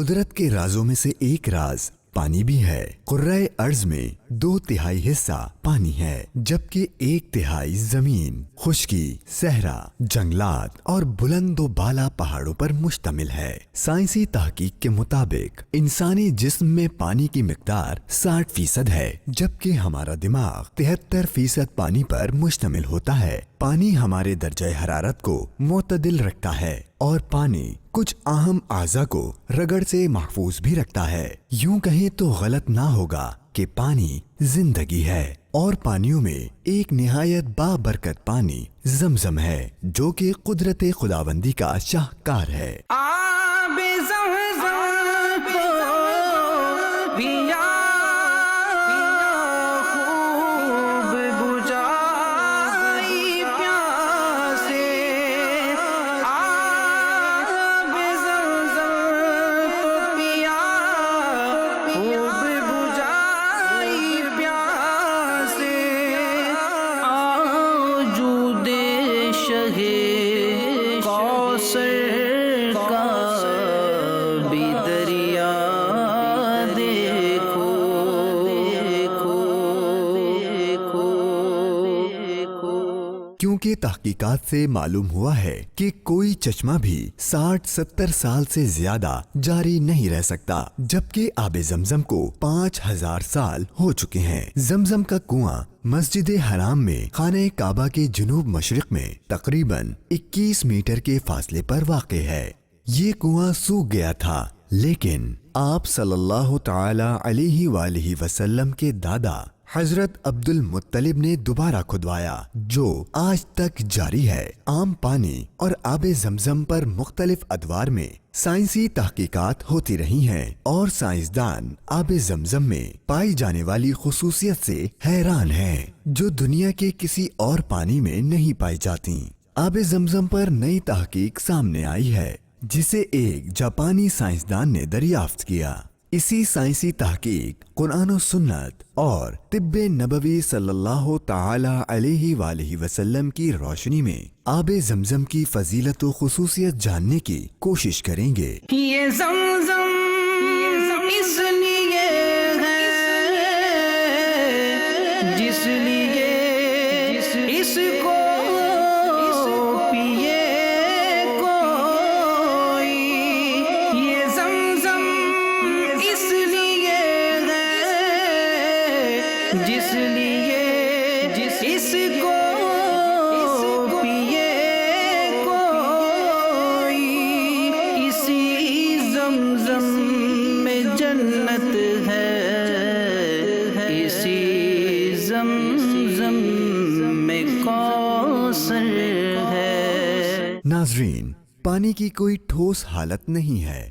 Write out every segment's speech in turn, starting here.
قدرت کے رازوں میں سے ایک راز پانی بھی ہے۔ قرۂ ارض میں 2/3 حصہ پانی ہے، جبکہ 1/3 زمین، خشکی، صحرا، جنگلات اور بلند و بالا پہاڑوں پر مشتمل ہے۔ سائنسی تحقیق کے مطابق انسانی جسم میں پانی کی مقدار 60% ہے، جبکہ ہمارا دماغ 73% پانی پر مشتمل ہوتا ہے۔ پانی ہمارے درجہ حرارت کو معتدل رکھتا ہے اور پانی کچھ اہم اعضاء کو رگڑ سے محفوظ بھی رکھتا ہے۔ یوں کہیں تو غلط نہ ہوگا کہ پانی زندگی ہے، اور پانیوں میں ایک نہایت بابرکت پانی زمزم ہے، جو کہ قدرت خداوندی کا شاہکار ہے۔ آب زمزم کو پیا خوب بجھائی پیاسے، آب زمزم کو پیا خوب بجھائی پیاسے، آجود شہ کوثر کا بھی دریا دیکھو، کیونکہ تحقیقات سے معلوم ہوا ہے کہ کوئی چشمہ بھی 60-70 سال سے زیادہ جاری نہیں رہ سکتا، جبکہ آب زمزم کو 5000 سال ہو چکے ہیں۔ زمزم کا کنواں مسجد حرام میں خانہ کعبہ کے جنوب مشرق میں تقریباً 21 میٹر کے فاصلے پر واقع ہے۔ یہ کنواں سوکھ گیا تھا، لیکن آپ صلی اللہ تعالی علیہ وآلہ وسلم کے دادا حضرت عبد المطلب نے دوبارہ کھدوایا، جو آج تک جاری ہے۔ عام پانی اور آب زمزم پر مختلف ادوار میں سائنسی تحقیقات ہوتی رہی ہیں، اور سائنسدان آب زمزم میں پائی جانے والی خصوصیت سے حیران ہیں، جو دنیا کے کسی اور پانی میں نہیں پائی جاتی۔ آب زمزم پر نئی تحقیق سامنے آئی ہے، جسے ایک جاپانی سائنسدان نے دریافت کیا۔ اسی سائنسی تحقیق قرآن و سنت اور طب نبوی صلی اللہ تعالی علیہ وآلہ وسلم کی روشنی میں آب زمزم کی فضیلت و خصوصیت جاننے کی کوشش کریں گے۔ یہ زمزم اس لیے ہے جس لیے اس کو پیے کوئی، یہ زمزم اس لیے ہے جس لیے اس کو پیے کوئی، اسی زمزم میں جنت ہے، اسی زمزم میں کوثر ہے۔ ناظرین، پانی کی کوئی ٹھوس حالت نہیں ہے،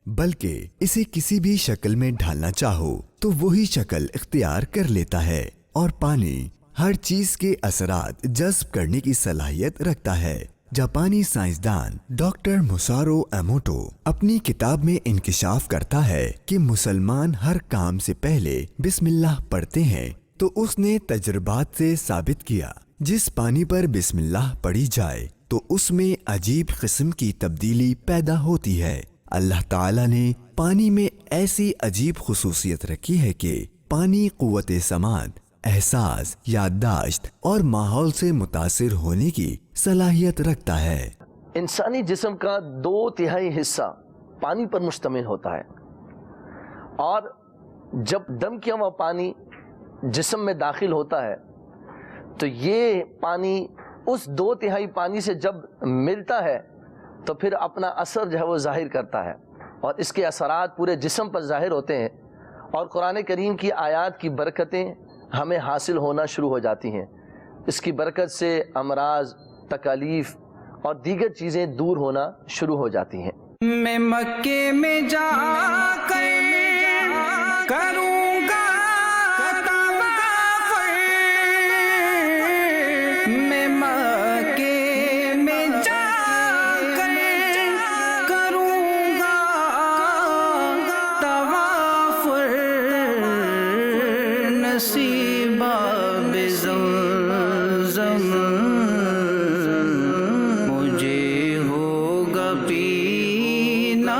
بلکہ اسے کسی بھی شکل میں ڈھالنا چاہو تو وہی شکل اختیار کر لیتا ہے، اور پانی ہر چیز کے اثرات جذب کرنے کی صلاحیت رکھتا ہے۔ جاپانی سائنسدان ڈاکٹر مسارو ایموٹو اپنی کتاب میں انکشاف کرتا ہے کہ مسلمان ہر کام سے پہلے بسم اللہ پڑھتے ہیں، تو اس نے تجربات سے ثابت کیا جس پانی پر بسم اللہ پڑھی جائے تو اس میں عجیب قسم کی تبدیلی پیدا ہوتی ہے۔ اللہ تعالیٰ نے پانی میں ایسی عجیب خصوصیت رکھی ہے کہ پانی قوت سماعت، احساس، یادداشت اور ماحول سے متاثر ہونے کی صلاحیت رکھتا ہے۔ انسانی جسم کا 2/3 حصہ پانی پر مشتمل ہوتا ہے، اور جب دم کیا ہوا پانی جسم میں داخل ہوتا ہے تو یہ پانی اس 2/3 پانی سے جب ملتا ہے تو پھر اپنا اثر جو ہے وہ ظاہر کرتا ہے، اور اس کے اثرات پورے جسم پر ظاہر ہوتے ہیں، اور قرآن کریم کی آیات کی برکتیں ہمیں حاصل ہونا شروع ہو جاتی ہیں۔ اس کی برکت سے امراض، تکالیف اور دیگر چیزیں دور ہونا شروع ہو جاتی ہیں۔ میں مکے میں جا کر کروں گا طواف، میں مکے میں جا کر کروں گا طواف، نصیب آب زمزم مجھے ہوگا پینا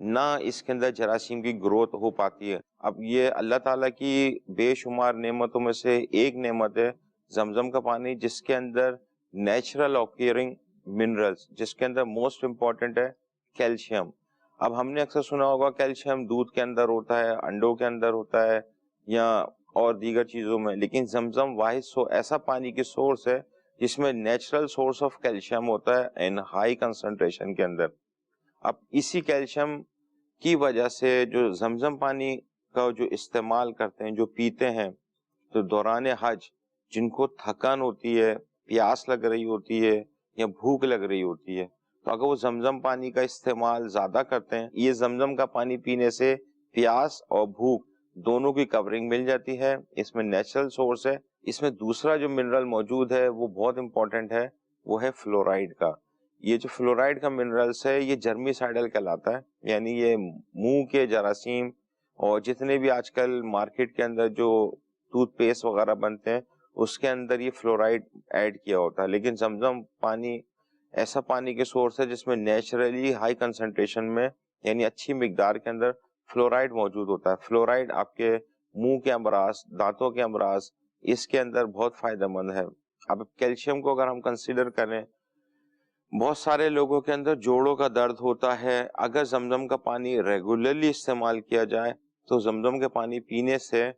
نہ اس کے اندر جراثیم کی گروتھ ہو پاتی ہے. اب یہ اللہ تعالیٰ کی بے شمار نعمتوں میں سے ایک نعمت ہے زمزم کا پانی، جس کے اندر نیچرل اوکیئرنگ منرلس، جس کے اندر موسٹ امپورٹنٹ ہے کیلشیم. اب ہم نے اکثر سنا ہوگا کیلشیم دودھ کے اندر ہوتا ہے، انڈوں کے اندر ہوتا ہے یا اور دیگر چیزوں میں، لیکن زمزم واحد ایسا پانی کی سورس ہے جس میں نیچرل سورس آف کیلشیم ہوتا ہے ان ہائی کنسنٹریشن کے اندر. اب اسی کیلشیم کی وجہ سے جو زمزم پانی کا جو استعمال کرتے ہیں، جو پیتے ہیں، تو دوران حج جن کو تھکان ہوتی ہے، پیاس لگ رہی ہوتی ہے یا بھوک لگ رہی ہوتی ہے، تو اگر وہ زمزم پانی کا استعمال زیادہ کرتے ہیں، یہ زمزم کا پانی پینے سے پیاس اور بھوک دونوں کی کورنگ مل جاتی ہے. اس میں نیچرل سورس ہے. اس میں دوسرا جو منرل موجود ہے وہ بہت امپورٹنٹ ہے، وہ ہے فلورائڈ کا. یہ جو فلورائڈ کا منرلس ہے یہ جرمیسائڈل کہلاتا ہے، یعنی یہ منہ کے جراثیم اور جتنے بھی آج کل مارکیٹ کے اندر جو ٹوتھ پیسٹ وغیرہ بنتے ہیں اس کے اندر یہ فلورائڈ ایڈ کیا ہوتا ہے. لیکن زمزم پانی ایسا پانی کے سورس ہے جس میں نیچرلی ہائی کنسنٹریشن میں یعنی اچھی مقدار کے اندر فلورائڈ موجود ہوتا ہے. فلورائڈ آپ کے منہ کے امراض، دانتوں کے امراض، اس کے اندر بہت فائدہ مند ہے. اب کیلشیم کو اگر ہم کنسیڈر کریں، بہت سارے لوگوں کے اندر جوڑوں کا درد ہوتا ہے. اگر زمزم کا پانی ریگولرلی استعمال کیا جائے تو زمزم کے پانی پینے سے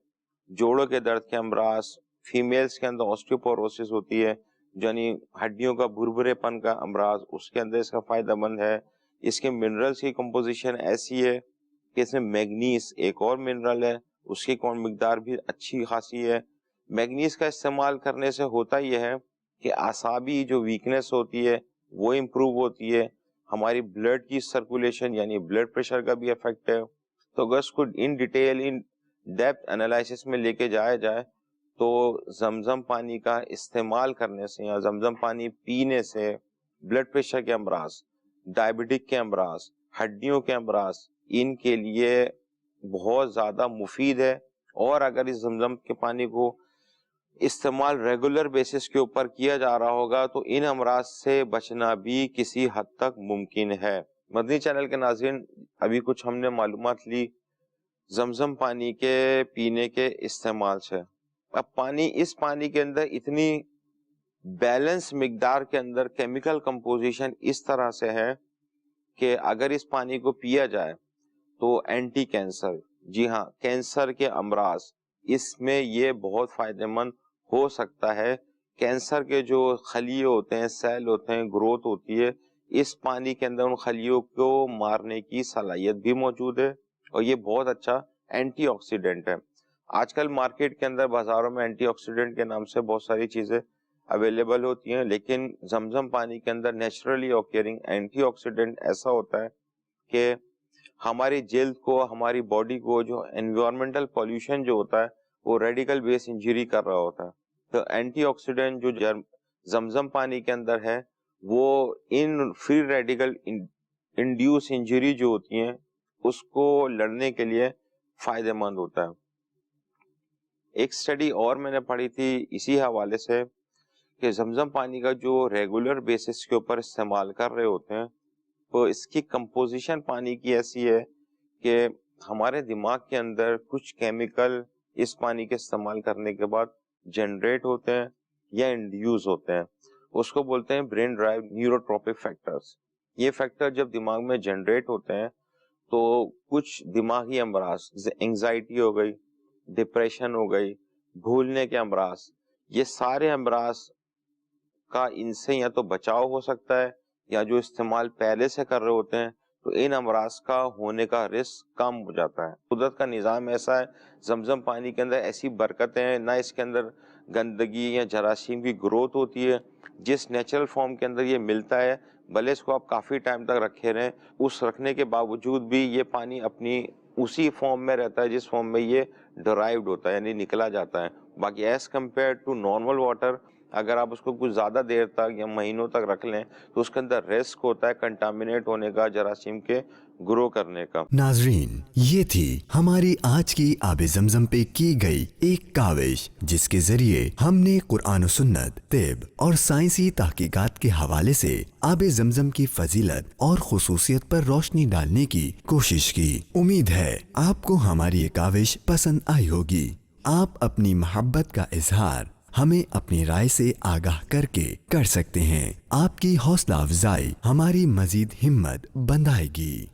جوڑوں کے درد کے امراض، فیمیلز کے اندر آسٹیوپوروسس ہوتی ہے یعنی ہڈیوں کا بھربھرے پن کا امراض، اس کے اندر اس کا فائدہ مند ہے. اس کے منرلز کی کمپوزیشن ایسی ہے کہ اس میں میگنیز ایک اور منرل ہے، اس کی مقدار بھی اچھی خاصی ہے. میگنیز کا استعمال کرنے سے ہوتا یہ ہے کہ اعصابی جو ویکنس ہوتی ہے وہ امپروو ہوتی ہے. ہماری بلڈ کی سرکولیشن یعنی بلڈ پریشر کا بھی افیکٹ ہے. تو اگر اس کو in detail in depth analysis میں لے کے جایا جائے تو زمزم پانی کا استعمال کرنے سے یا زمزم پانی پینے سے بلڈ پریشر کے امراض، ڈائبٹک کے امراض، ہڈیوں کے امراض، ان کے لیے بہت زیادہ مفید ہے. اور اگر اس زمزم کے پانی کو استعمال ریگولر بیسس کے اوپر کیا جا رہا ہوگا تو ان امراض سے بچنا بھی کسی حد تک ممکن ہے. مدنی چینل کے ناظرین، ابھی کچھ ہم نے معلومات لی زمزم پانی کے پینے کے استعمال سے. اب اس پانی کے اندر اتنی بیلنس مقدار کے اندر کیمیکل کمپوزیشن اس طرح سے ہے کہ اگر اس پانی کو پیا جائے تو اینٹی کینسر، جی ہاں کینسر کے امراض، اس میں یہ بہت فائدہ مند ہو سکتا ہے. کینسر کے جو خلیے ہوتے ہیں، سیل ہوتے ہیں، گروتھ ہوتی ہے، اس پانی کے اندر ان خلیوں کو مارنے کی صلاحیت بھی موجود ہے اور یہ بہت اچھا اینٹی آکسیڈنٹ ہے. آج کل مارکیٹ کے اندر بازاروں میں اینٹی آکسیڈنٹ کے نام سے بہت ساری چیزیں اویلیبل ہوتی ہیں، لیکن زمزم پانی کے اندر نیچرلی اوکیئرنگ اینٹی آکسیڈنٹ ایسا ہوتا ہے کہ ہماری جلد کو، ہماری باڈی کو جو انوائرمنٹل پولوشن جو ہوتا ہے وہ ریڈیکل بیس انجری کر رہا ہوتا ہے. تو اینٹی آکسیڈنٹ جو زمزم پانی کے اندر ہے وہ in free radical induce injury جو ہوتی ہیں اس کو لڑنے کے لیے فائدہ مند ہوتا ہے. ایک سٹڈی اور میں نے پڑھی تھی اسی حوالے سے کہ زمزم پانی کا جو ریگولر بیسس کے اوپر استعمال کر رہے ہوتے ہیں تو اس کی کمپوزیشن پانی کی ایسی ہے کہ ہمارے دماغ کے اندر کچھ کیمیکل اس پانی کے استعمال کرنے کے بعد جنریٹ ہوتے ہیں یا انڈیوز ہوتے ہیں. اس کو بولتے ہیں برین ڈرائیو نیوروٹروپک فیکٹرز. یہ فیکٹر جب دماغ میں جنریٹ ہوتے ہیں تو کچھ دماغی امراض جیسے انگزائٹی ہو گئی، ڈپریشن ہو گئی، بھولنے کے امراض، یہ سارے امراض کا ان سے یا تو بچاؤ ہو سکتا ہے یا جو استعمال پہلے سے کر رہے ہوتے ہیں تو ان امراض کا ہونے کا رسک کم ہو جاتا ہے. قدرت کا نظام ایسا ہے، زمزم پانی کے اندر ایسی برکتیں ہیں، نہ اس کے اندر گندگی یا جراثیم کی گروتھ ہوتی ہے. جس نیچرل فارم کے اندر یہ ملتا ہے بھلے اس کو آپ کافی ٹائم تک رکھے رہیں، اس رکھنے کے باوجود بھی یہ پانی اپنی اسی فارم میں رہتا ہے جس فارم میں یہ ڈرائیوڈ ہوتا ہے یعنی نکلا جاتا ہے. باقی as compare to normal water اگر آپ اس کو کچھ زیادہ دیر تک یا مہینوں تک رکھ لیں تو اس کے اندر رسک ہوتا ہے کنٹامینیٹ ہونے کا، جراثیم کے گرو کرنے کا۔ ناظرین، یہ تھی ہماری آج کی آب زمزم پہ کی گئی ایک کاوش، جس کے ذریعے ہم نے قرآن و سنت، طب اور سائنسی تحقیقات کے حوالے سے آب زمزم کی فضیلت اور خصوصیت پر روشنی ڈالنے کی کوشش کی۔ امید ہے آپ کو ہماری یہ کاوش پسند آئی ہوگی۔ آپ اپنی محبت کا اظہار ہمیں اپنی رائے سے آگاہ کر کے کر سکتے ہیں۔ آپ کی حوصلہ افزائی ہماری مزید ہمت بندھائے گی۔